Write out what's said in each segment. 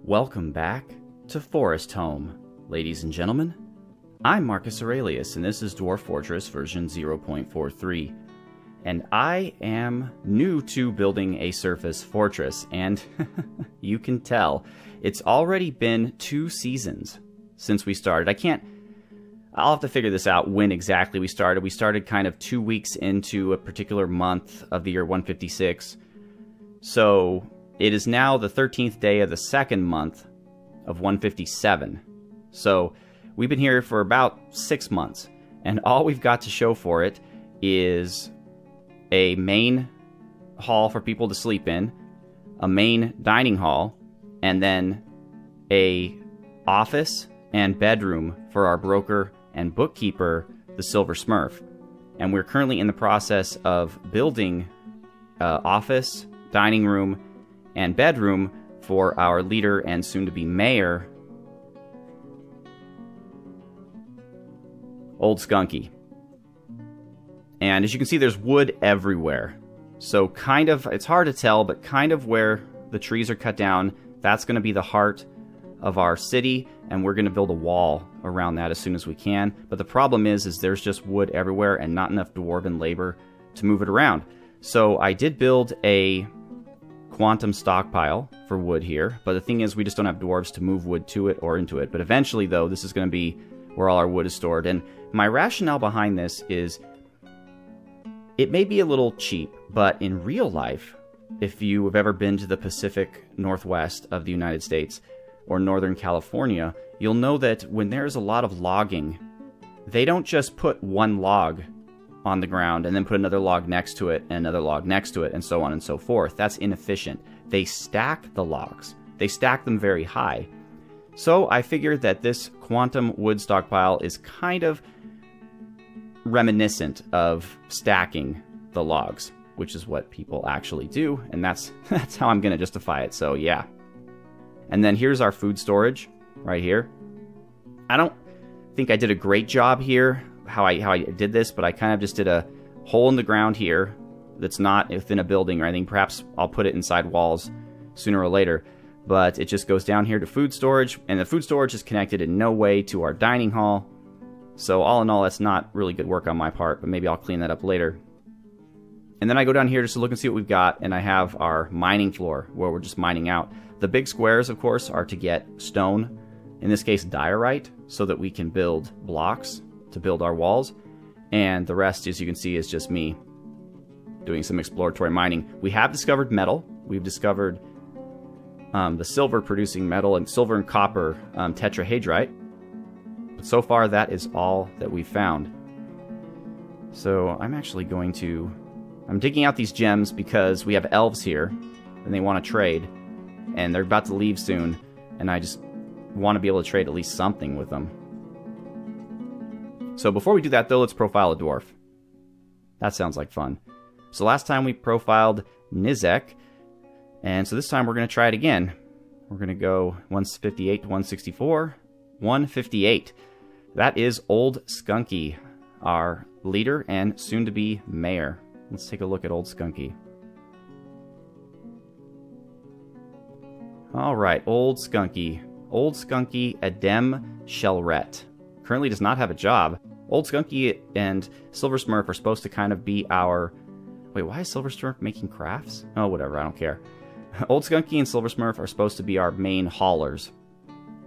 Welcome back to Foresthome, ladies and gentlemen. I'm Marcus Aurelius, and this is Dwarf Fortress version 0.43. And I am new to building a surface fortress, and you can tell, it's already been 2 seasons since we started. I'll have to figure this out when exactly we started. We started kind of 2 weeks into a particular month of the year 156. So it is now the 13th day of the second month of 157. So we've been here for about 6 months, and all we've got to show for it is a main hall for people to sleep in, a main dining hall, and then a office and bedroom for our broker and bookkeeper, the Silver Smurf. And we're currently in the process of building office, dining room, and bedroom for our leader and soon-to-be mayor, Old Skunky. And as you can see, there's wood everywhere. So kind of, it's hard to tell, but kind of where the trees are cut down, that's going to be the heart of our city, and we're going to build a wall around that as soon as we can. But the problem is there's just wood everywhere and not enough dwarven labor to move it around. So I did build a quantum stockpile for wood here, but the thing is we just don't have dwarves to move wood to it or into it. But eventually, though, this is going to be where all our wood is stored. And my rationale behind this is it may be a little cheap, but in real life, if you have ever been to the Pacific Northwest of the United States or Northern California, you'll know that when there's a lot of logging, they don't just put one log on the ground and then put another log next to it and another log next to it and so on and so forth. That's inefficient. They stack the logs. They stack them very high. So I figured that this quantum wood stockpile is kind of reminiscent of stacking the logs, which is what people actually do, and that's how I'm going to justify it. So yeah. And then here's our food storage right here. I don't think I did a great job here how I did this, but I kind of just did a hole in the ground here that's not within a building or anything. Perhaps I'll put it inside walls sooner or later, but it just goes down here to food storage, and the food storage is connected in no way to our dining hall. So all in all, that's not really good work on my part, but maybe I'll clean that up later. And then I go down here just to look and see what we've got, and I have our mining floor where we're just mining out. The big squares, of course, are to get stone, in this case diorite, so that we can build blocks to build our walls. And the rest, as you can see, is just me doing some exploratory mining. We have discovered metal. We've discovered the silver producing metal and silver and copper tetrahedrite. But so far, that is all that we've found. So I'm actually I'm digging out these gems because we have elves here and they want to trade, and they're about to leave soon, and I just want to be able to trade at least something with them. So before we do that, though, let's profile a dwarf. That sounds like fun. So last time we profiled Nizek, and so this time we're going to try it again. We're going to go 158 to 164. 158. That is Old Skunky, our leader and soon-to-be mayor. Let's take a look at Old Skunky. All right, Old Skunky. Old Skunky Adem Shelret. Currently does not have a job. Old Skunky and Silver Smurf are supposed to kind of be our... Wait, why is Silver Smurf making crafts? Oh, whatever, I don't care. Old Skunky and Silver Smurf are supposed to be our main haulers.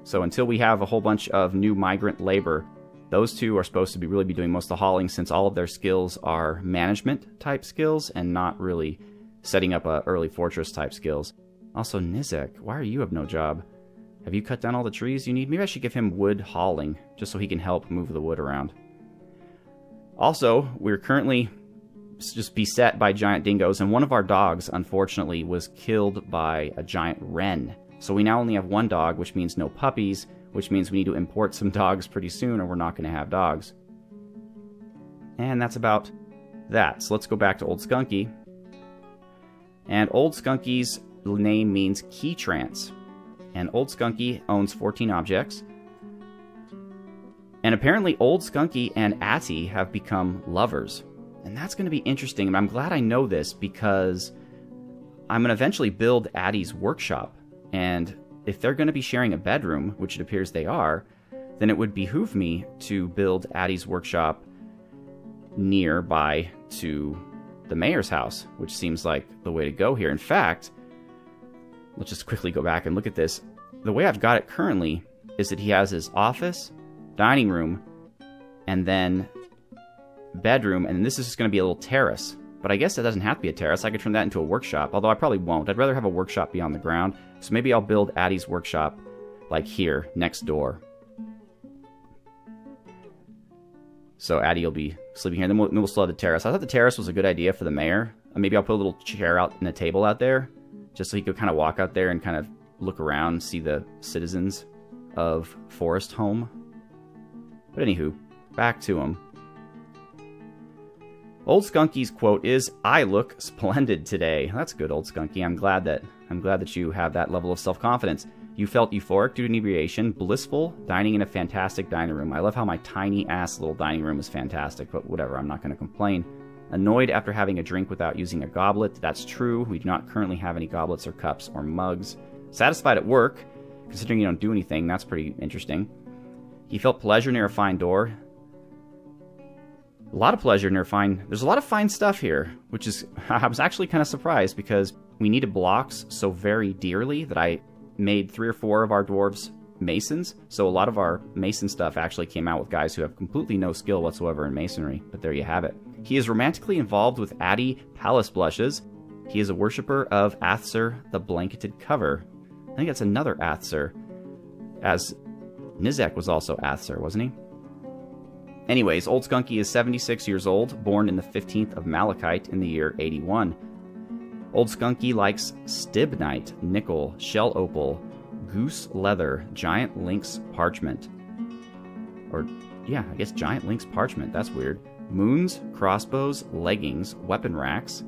So until we have a whole bunch of new migrant labor, those two are supposed to really be doing most of the hauling, since all of their skills are management type skills and not really setting up a early fortress type skills. Also, Nizek, why are you have no job? Have you cut down all the trees you need? Maybe I should give him wood hauling, just so he can help move the wood around. Also, we're currently just beset by giant dingoes, and one of our dogs, unfortunately, was killed by a giant wren. So we now only have one dog, which means no puppies, which means we need to import some dogs pretty soon, or we're not going to have dogs. And that's about that. So let's go back to Old Skunky. And Old Skunky's name means key trance. And Old Skunky owns 14 objects. And apparently Old Skunky and Atty have become lovers. And that's going to be interesting. And I'm glad I know this, because I'm going to eventually build Atty's workshop. And if they're going to be sharing a bedroom, which it appears they are, then it would behoove me to build Addie's workshop nearby to the mayor's house, which seems like the way to go here. In fact, let's just quickly go back and look at this. The way I've got it currently is that he has his office, dining room, and then bedroom, and this is just going to be a little terrace. But I guess that doesn't have to be a terrace. I could turn that into a workshop, although I probably won't. I'd rather have a workshop be on the ground. So maybe I'll build Addie's workshop like here, next door. So Addie will be sleeping here. Then we'll still have the terrace. I thought the terrace was a good idea for the mayor. Maybe I'll put a little chair out and a table out there, just so he could kind of walk out there and kind of look around, see the citizens of Foresthome. But anywho, back to him. Old Skunky's quote is, "I look splendid today." That's good, Old Skunky. I'm glad that you have that level of self-confidence. "You felt euphoric due to inebriation, blissful, dining in a fantastic dining room." I love how my tiny-ass little dining room is fantastic, but whatever, I'm not going to complain. "Annoyed after having a drink without using a goblet." That's true. We do not currently have any goblets or cups or mugs. "Satisfied at work." Considering you don't do anything, that's pretty interesting. "He felt pleasure near a fine door." A lot of pleasure near fine. There's a lot of fine stuff here, which is, I was actually kind of surprised because we needed blocks so very dearly that I made 3 or 4 of our dwarves masons. So a lot of our mason stuff actually came out with guys who have completely no skill whatsoever in masonry. But there you have it. "He is romantically involved with Addie Palace Blushes. He is a worshipper of Athser the Blanketed Cover." I think that's another Athser, as Nizek was also Athser, wasn't he? Anyways, Old Skunky is 76 years old, born in the 15th of Malachite in the year 81. Old Skunky likes stibnite, nickel, shell opal, goose leather, giant lynx parchment. Or, yeah, I guess giant lynx parchment, that's weird. Moons, crossbows, leggings, weapon racks,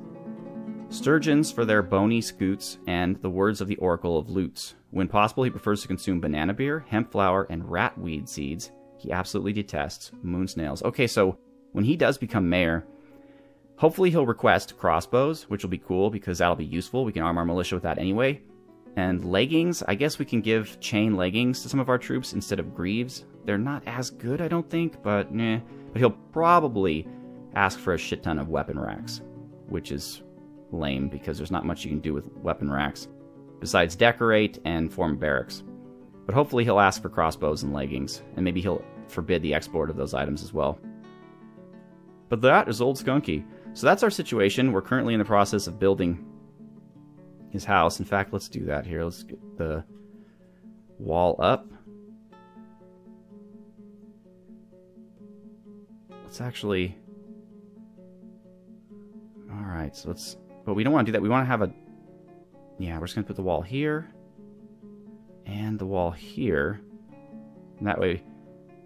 sturgeons for their bony scoots, and the words of the Oracle of Lutes. When possible, he prefers to consume banana beer, hemp flour, and ratweed seeds. He absolutely detests moon snails. Okay, so when he does become mayor, hopefully he'll request crossbows, which will be cool because that'll be useful. We can arm our militia with that anyway. And leggings, I guess we can give chain leggings to some of our troops instead of greaves. They're not as good, I don't think, but nah. But he'll probably ask for a shit ton of weapon racks, which is lame because there's not much you can do with weapon racks besides decorate and form barracks. But hopefully he'll ask for crossbows and leggings, and maybe he'll forbid the export of those items as well. But that is Old Skunky. So that's our situation. We're currently in the process of building his house. In fact, let's do that here. Let's get the wall up. Let's actually... Alright, so let's... But we don't want to do that. We want to have a... Yeah, we're just going to put the wall here. And the wall here. And that way...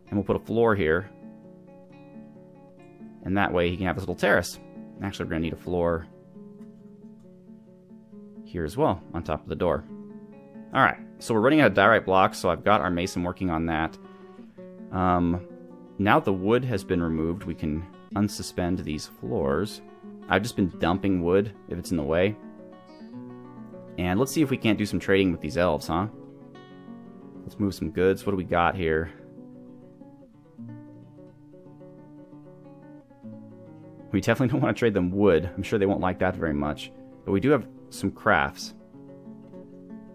And we'll put a floor here. And that way he can have this little terrace. Actually, we're going to need a floor here as well, on top of the door. Alright, so we're running out of diorite blocks, so I've got our mason working on that. Now the wood has been removed, we can unsuspend these floors. I've just been dumping wood, if it's in the way. And let's see if we can't do some trading with these elves, huh? Let's move some goods. What do we got here? We definitely don't want to trade them wood. I'm sure they won't like that very much. But we do have some crafts.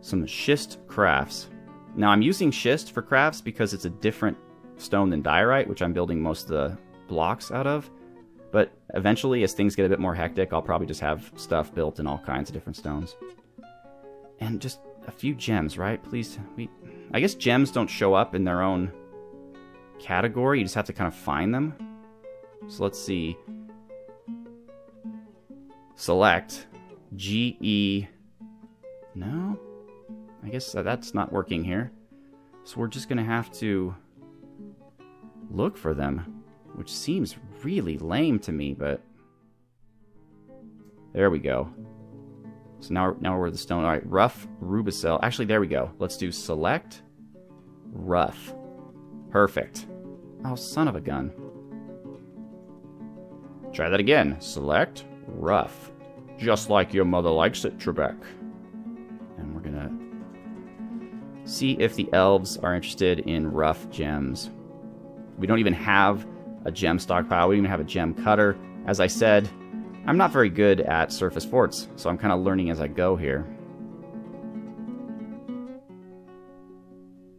Some schist crafts. Now, I'm using schist for crafts because it's a different stone than diorite, which I'm building most of the blocks out of. But eventually, as things get a bit more hectic, I'll probably just have stuff built in all kinds of different stones. And just a few gems, right? Please. I guess gems don't show up in their own category. You just have to kind of find them. So let's see. Select GE. No? I guess that's not working here. So we're just going to have to look for them, which seems really lame to me, but there we go. So now we're the stone. All right, rough rubicel. Actually, there we go. Let's do select rough. Perfect. Oh, son of a gun. Try that again. Select rough. Just like your mother likes it, Trebek. And we're gonna see if the elves are interested in rough gems. We don't even have a gem stockpile. We don't even have a gem cutter. As I said, I'm not very good at surface forts, so I'm kind of learning as I go here.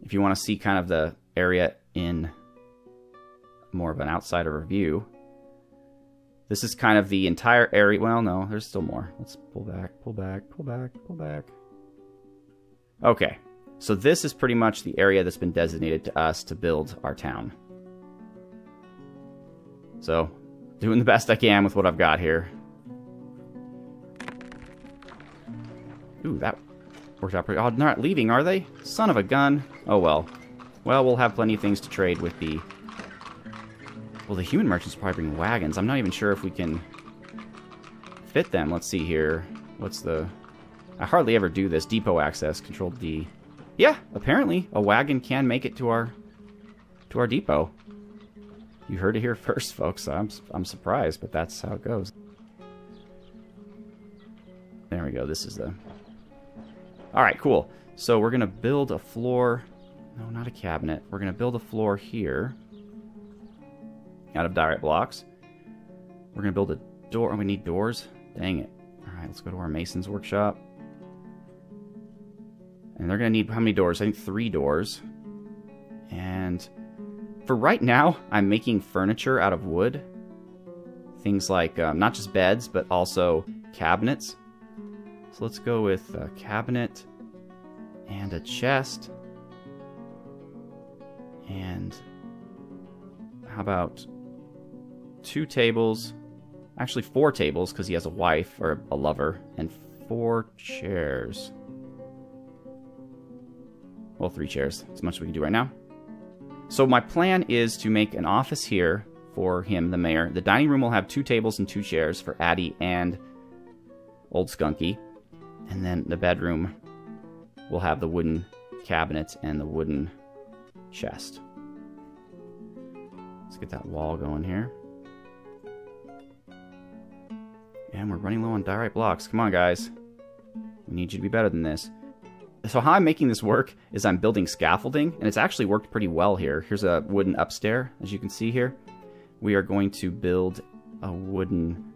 If you want to see kind of the area in more of an outsider view, this is kind of the entire area. Well, no, there's still more. Let's pull back, pull back, pull back, pull back. Okay, so this is pretty much the area that's been designated to us to build our town. So, doing the best I can with what I've got here. Ooh, that worked out pretty... Oh, they're not leaving, are they? Son of a gun. Oh, well. Well, we'll have plenty of things to trade with the... Well, the human merchants probably bring wagons. I'm not even sure if we can fit them. Let's see here. What's the... I hardly ever do this. Depot access. Control D. Yeah, apparently a wagon can make it to our depot. You heard it here first, folks. I'm surprised, but that's how it goes. There we go. This is the... Alright, cool. So we're going to build a floor... No, not a cabinet. We're going to build a floor here out of diorite blocks. We're going to build a door. Oh, we need doors? Dang it. Alright, let's go to our mason's workshop. And they're going to need how many doors? I think 3 doors. And for right now, I'm making furniture out of wood. Things like not just beds, but also cabinets. So let's go with a cabinet and a chest. And how about 2 tables? Actually 4 tables, because he has a wife or a lover. And 4 chairs. Well, 3 chairs. As much as we can do right now. So my plan is to make an office here for him, the mayor. The dining room will have 2 tables and 2 chairs for Addie and Old Skunky. And then the bedroom will have the wooden cabinet and the wooden chest. Let's get that wall going here. And we're running low on diorite blocks. Come on, guys. We need you to be better than this. So how I'm making this work is I'm building scaffolding, and it's actually worked pretty well here. Here's a wooden upstair, as you can see here. We are going to build a wooden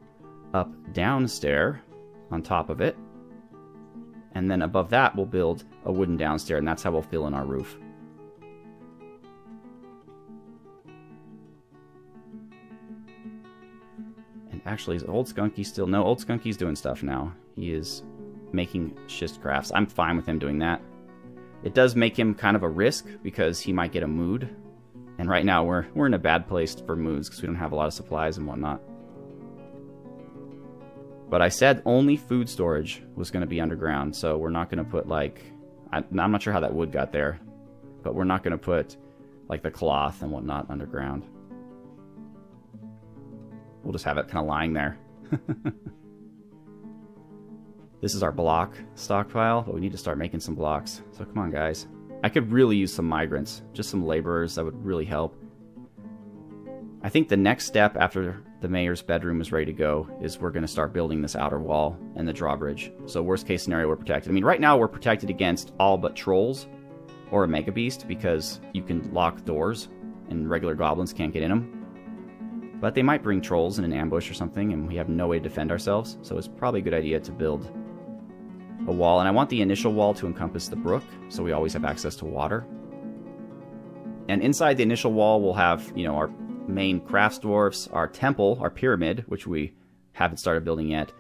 up-down stair on top of it. And then above that, we'll build a wooden downstair, and that's how we'll fill in our roof. And actually, is Old Skunky still... No, Old Skunky's doing stuff now. He is making schist crafts. I'm fine with him doing that. It does make him kind of a risk, because he might get a mood. And right now, we're in a bad place for moods, because we don't have a lot of supplies and whatnot. But I said only food storage was going to be underground, so we're not going to put, like... I'm not sure how that wood got there, but we're not going to put, like, the cloth and whatnot underground. We'll just have it kind of lying there. This is our block stockpile, but we need to start making some blocks. So come on, guys. I could really use some migrants, just some laborers. That would really help. I think the next step after the mayor's bedroom is ready to go is we're going to start building this outer wall and the drawbridge. So worst case scenario, we're protected. I mean, right now we're protected against all but trolls or a mega beast, because you can lock doors and regular goblins can't get in them. But they might bring trolls in an ambush or something, and we have no way to defend ourselves. So it's probably a good idea to build a wall. And I want the initial wall to encompass the brook, so we always have access to water. And inside the initial wall, we'll have, you know, our main crafts dwarfs, our temple, our pyramid, which we haven't started building yet,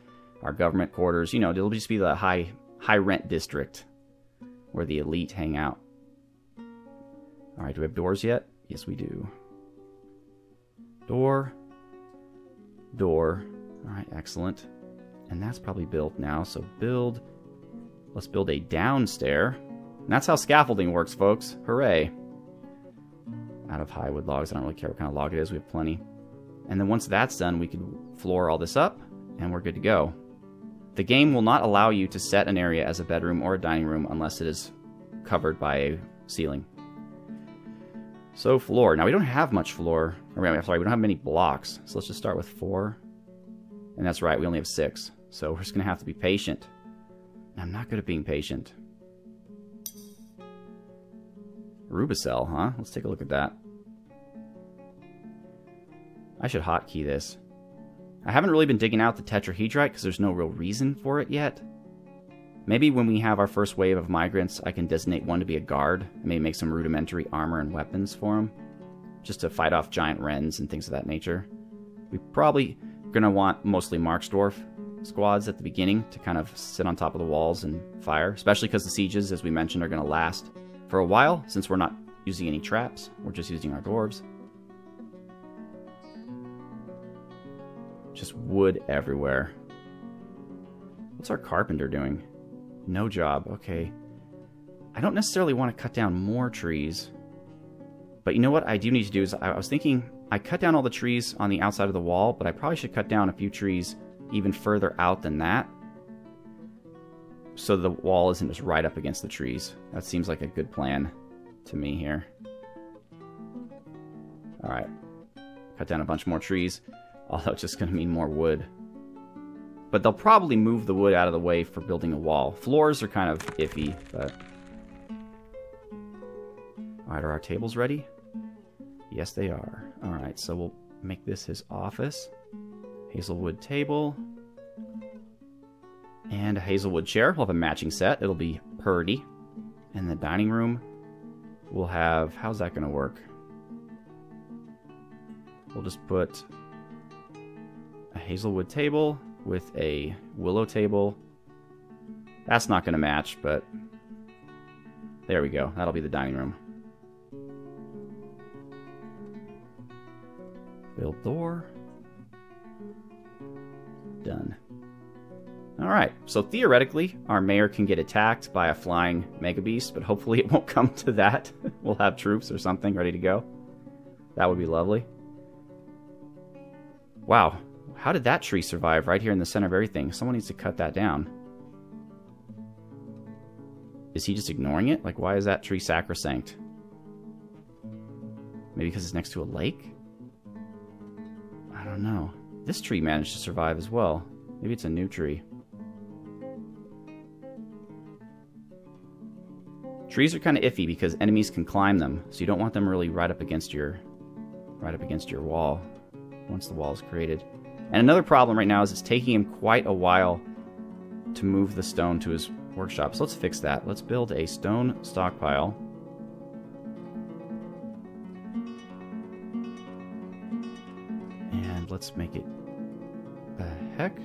our government quarters. You know, it'll just be the high rent district where the elite hang out. All right, do we have doors yet? Yes, we do. Door. Door. All right, excellent. And that's probably built now, so build. Let's build a downstair. And that's how scaffolding works, folks. Hooray. Out of high wood logs. I don't really care what kind of log it is. We have plenty. And then once that's done, we can floor all this up, and we're good to go. The game will not allow you to set an area as a bedroom or a dining room unless it is covered by a ceiling. So floor. Now, we don't have much floor. I'm sorry, we don't have many blocks. So let's just start with 4. And that's right, we only have 6. So we're just going to have to be patient. I'm not good at being patient. Rubicel, huh? Let's take a look at that. I should hotkey this. I haven't really been digging out the tetrahedrite because there's no real reason for it yet. Maybe when we have our first wave of migrants, I can designate one to be a guard. And maybe make some rudimentary armor and weapons for them. Just to fight off giant wrens and things of that nature. We probably going to want mostly Marks Dwarf squads at the beginning to kind of sit on top of the walls and fire. Especially because the sieges, as we mentioned, are going to last for a while. Since we're not using any traps. We're just using our dwarves. Just wood everywhere. What's our carpenter doing? No job. Okay. I don't necessarily want to cut down more trees. But you know what I do need to do is, I was thinking, I cut down all the trees on the outside of the wall, but I probably should cut down a few trees even further out than that. So the wall isn't just right up against the trees. That seems like a good plan to me here. Alright. Cut down a bunch more trees. Although it's just going to mean more wood. But they'll probably move the wood out of the way for building a wall. Floors are kind of iffy, but... Alright, are our tables ready? Yes, they are. Alright, so we'll make this his office. Hazelwood table. And a hazelwood chair. We'll have a matching set. It'll be purdy. And the dining room, we'll have... How's that going to work? We'll just put... a hazelwood table with a willow table. That's not going to match, but there we go. That'll be the dining room. Build door. Done. Alright, so theoretically, our mayor can get attacked by a flying mega beast, but hopefully it won't come to that. We'll have troops or something ready to go. That would be lovely. Wow. How did that tree survive right here in the center of everything? Someone needs to cut that down. Is he just ignoring it? Like, why is that tree sacrosanct? Maybe because it's next to a lake? I don't know. This tree managed to survive as well. Maybe it's a new tree. Trees are kind of iffy because enemies can climb them, so you don't want them really right up against your wall once the wall is created. And another problem right now is it's taking him quite a while to move the stone to his workshop. So let's fix that. Let's build a stone stockpile. And let's make it... The heck?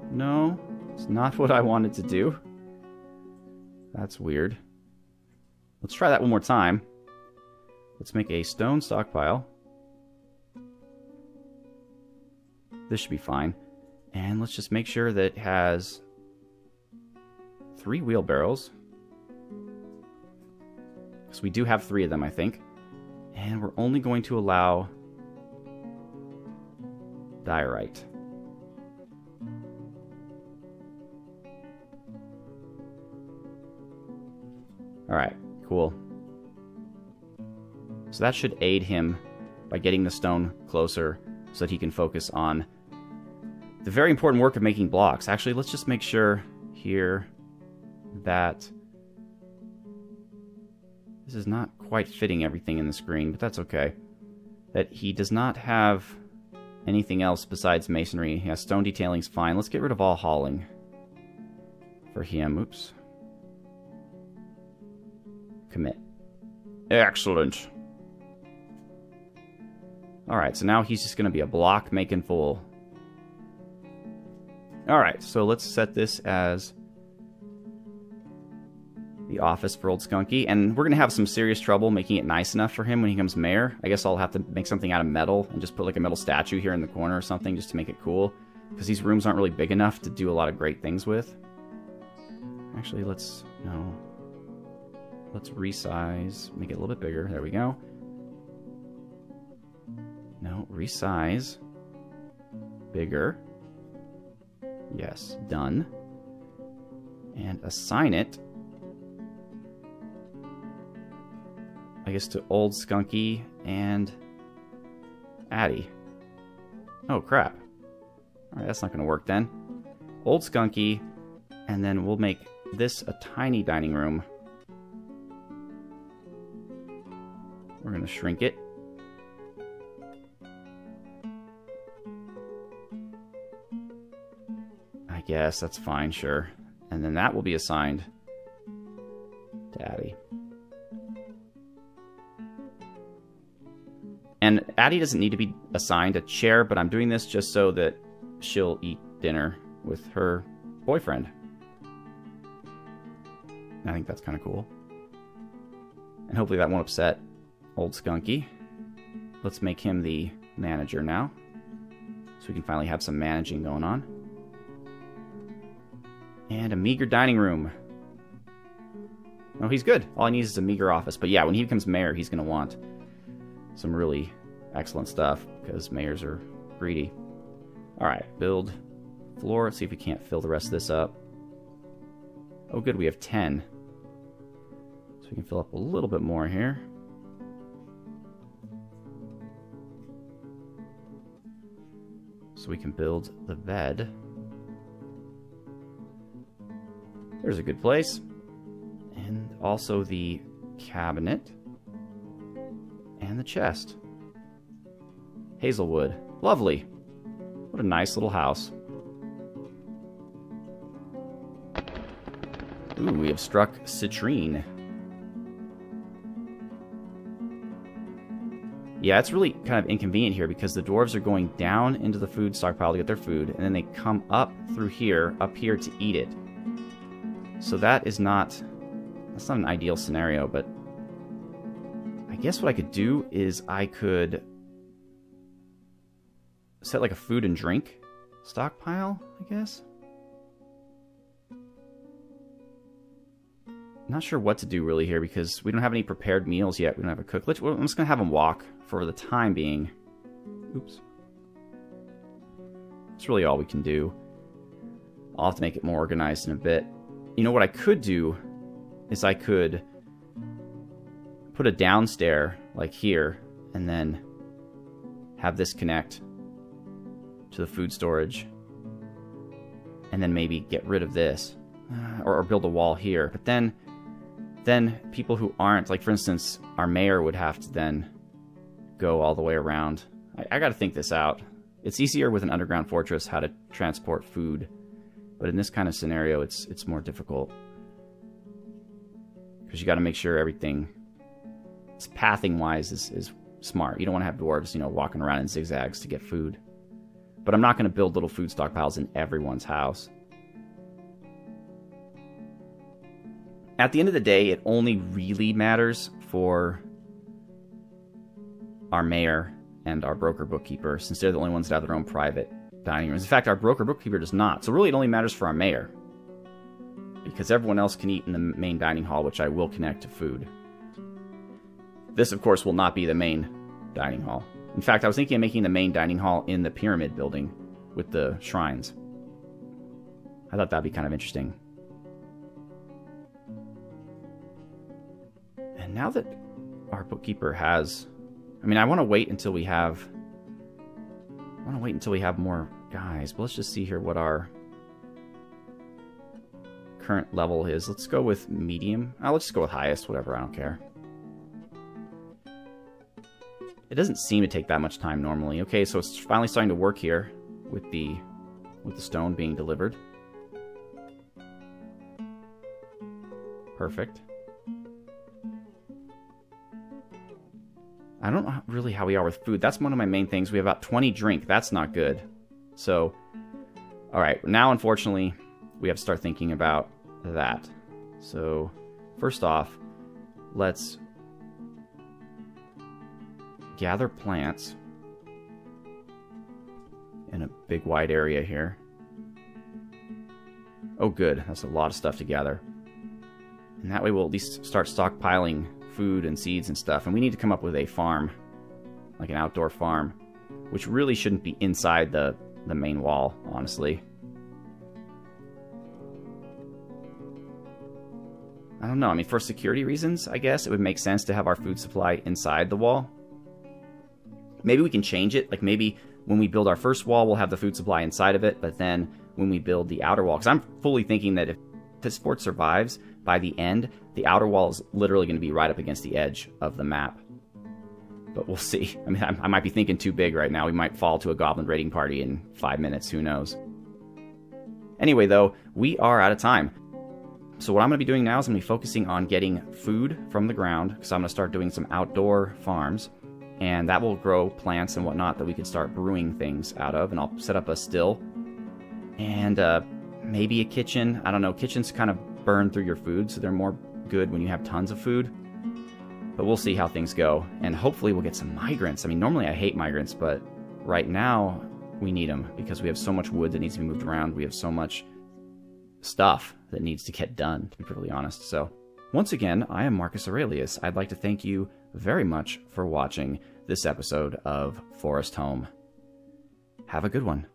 No, it's not what I wanted to do. That's weird. Let's try that one more time. Let's make a stone stockpile. This should be fine. And let's just make sure that it has 3 wheelbarrows. Because we do have 3 of them, I think. And we're only going to allow diorite. Alright, cool. So that should aid him by getting the stone closer so that he can focus on the very important work of making blocks. Actually, let's just make sure here that this is not quite fitting everything in the screen, but that's okay. That he does not have anything else besides masonry. He has stone detailing's fine. Let's get rid of all hauling for him. Oops. Commit. Excellent. Alright, so now he's just going to be a block making fool. Alright, so let's set this as the office for Old Skunky. And we're going to have some serious trouble making it nice enough for him when he becomes mayor. I guess I'll have to make something out of metal and just put like a metal statue here in the corner or something just to make it cool. Because these rooms aren't really big enough to do a lot of great things with. Actually, let's... No. Let's resize. Make it a little bit bigger. There we go. No, resize. Bigger. Yes, done. And assign it, I guess, to Old Skunky and Addie. Oh, crap. Alright, that's not going to work then. Old Skunky, and then we'll make this a tiny dining room. We're going to shrink it. I guess that's fine, sure. And then that will be assigned to Addie. And Addie doesn't need to be assigned a chair, but I'm doing this just so that she'll eat dinner with her boyfriend. I think that's kind of cool. And hopefully that won't upset old Skunky. Let's make him the manager now, so we can finally have some managing going on. And a meager dining room. Oh, he's good. All he needs is a meager office. But yeah, when he becomes mayor, he's going to want some really excellent stuff, because mayors are greedy. Alright, build floor. Let's see if we can't fill the rest of this up. Oh good, we have 10. So we can fill up a little bit more here. So we can build the bed. There's a good place. And also the cabinet. And the chest. Hazelwood. Lovely. What a nice little house. Ooh, we have struck citrine. Yeah, it's really kind of inconvenient here because the dwarves are going down into the food stockpile to get their food, and then they come up through here, up here to eat it. So that's not an ideal scenario, but I guess what I could do is I could set like a food and drink stockpile, I guess. Not sure what to do really here because we don't have any prepared meals yet. We don't have a cook. I'm just going to have them walk for the time being. Oops. That's really all we can do. I'll have to make it more organized in a bit. You know what I could do is I could put a downstair like here and then have this connect to the food storage and then maybe get rid of this or build a wall here. But then people who aren't, like for instance, our mayor would have to then go all the way around. I got to think this out. It's easier with an underground fortress how to transport food, but in this kind of scenario, it's more difficult because you got to make sure everything, pathing wise, is smart. You don't want to have dwarves, walking around in zigzags to get food. But I'm not going to build little food stockpiles in everyone's house. At the end of the day, it only really matters for our mayor and our broker bookkeeper, since they're the only ones that have their own private dining rooms. In fact, our broker bookkeeper does not. So really, it only matters for our mayor, because everyone else can eat in the main dining hall, which I will connect to food. This, of course, will not be the main dining hall. In fact, I was thinking of making the main dining hall in the pyramid building with the shrines. I thought that'd be kind of interesting. And now that our bookkeeper has... I want to wait until we have... more guys. But let's just see here what our current level is. Let's go with medium. Let's just go with highest, whatever, I don't care. It doesn't seem to take that much time normally. Okay, so it's finally starting to work here with the stone being delivered. Perfect. I don't know really how we are with food. That's one of my main things. We have about 20 drink. That's not good. So, alright, now unfortunately, we have to start thinking about that. So, first off, let's gather plants in a big wide area here. Oh good, that's a lot of stuff to gather. And that way we'll at least start stockpiling food and seeds and stuff. And we need to come up with a farm, like an outdoor farm, which really shouldn't be inside the main wall, honestly. I don't know, for security reasons, I guess, it would make sense to have our food supply inside the wall. Maybe we can change it. Like maybe when we build our first wall, we'll have the food supply inside of it. But then when we build the outer wall, because I'm fully thinking that if this fort survives, by the end, the outer wall is literally going to be right up against the edge of the map. But we'll see. I mean, I might be thinking too big right now. We might fall to a goblin raiding party in 5 minutes. Who knows? Anyway, though, we are out of time. So what I'm going to be doing now is I'm going to be focusing on getting food from the ground, because I'm going to start doing some outdoor farms, and that will grow plants and whatnot that we can start brewing things out of, and I'll set up a still, and maybe a kitchen. I don't know, kitchens kind of burn through your food, so they're more good when you have tons of food, but we'll see how things go, and hopefully we'll get some migrants. I mean, normally I hate migrants, but right now we need them, because we have so much wood that needs to be moved around. We have so much stuff that needs to get done, to be perfectly honest. So once again, I am Marcus Aurelius. I'd like to thank you very much for watching this episode of Foresthome. Have a good one.